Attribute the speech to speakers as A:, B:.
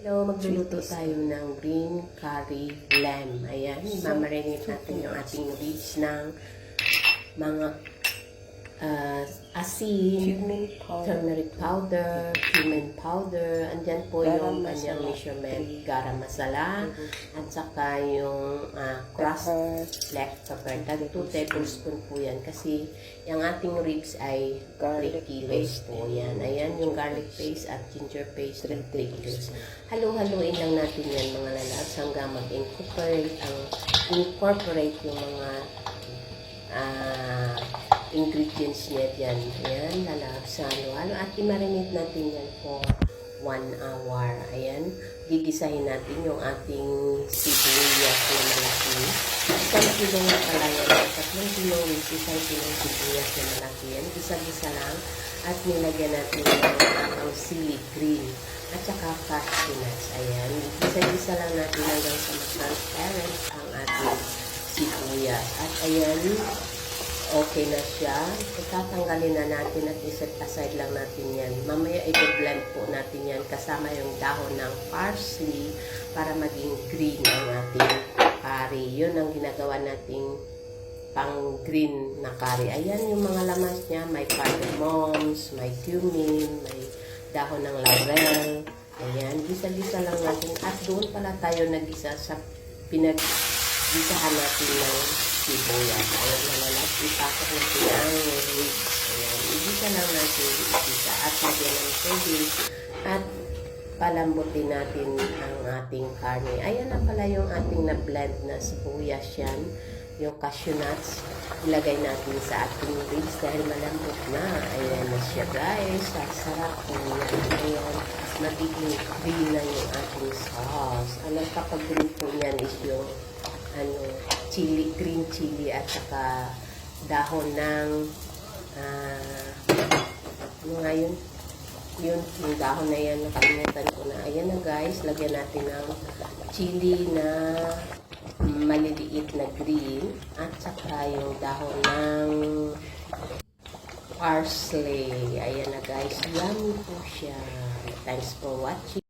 A: Hello, magluluto tayo ng green curry lamb. Ayan, mamarinate natin yung ating ribs ng mga asin, turmeric powder, cumin powder, andyan po yung kanyang measurement, garam masala, at saka yung crushed black pepper. 2 tablespoon po yan kasi yung ating ribs ay 3 kilos po yan. Ayan, yung garlic paste at ginger paste, 3 kilos. Halo-haloin lang natin yan mga lalabs hanggang mag-incorporate yung mga ingredients niya dyan. Ayan, lalabs sa halo-halo. At i-marinate natin yan for 1 hour. Ayan, gigisahin natin yung ating sibuyas na malaki. Isang kilo na pala yan. 3 kilo, isang kilo sibuyas na malaki yan. Gisa-gisa lang. At nilagyan natin ang sili green. At saka cashew nuts. Ayan, gisa-gisa lang natin hanggang sa transparent ang ating sibuyas. At ayan, okay na siya. Itatanggalin na natin at iset aside lang natin yan. Mamaya i-blend po natin yan kasama yung dahon ng parsley para maging green ang ating curry. Yun ang ginagawa nating pang green na curry. Ayan yung mga lamas niya. May cardamoms, may cumin, may dahon ng laurel. Ayan, gisa-gisa lang natin. At doon pala tayo nagisa sa pinag-gisahan natin ng sibuyas. Ayan, nalalap. Ipasok natin ang ribs. Ayan, igisa lang natin igisa at lagyan ng tubig at palambutin natin ang ating karne. Ayan na pala yung ating na-blend na sibuyas yan. Yung cashew nuts, ilagay natin sa ating ribs dahil malambot na. Ayan na siya guys. Sasarap po yan. Ayan, magiging green na yung ating sauce. Ano kapag green po yan is yung chili, green chili at saka dahon ng yun, yung dahon na yan, nakalimutan ko na. Ayan na guys, lagyan natin ng chili na maliliit na green at saka yung dahon ng parsley. Ayan na guys, yummy po siya. Thanks for watching.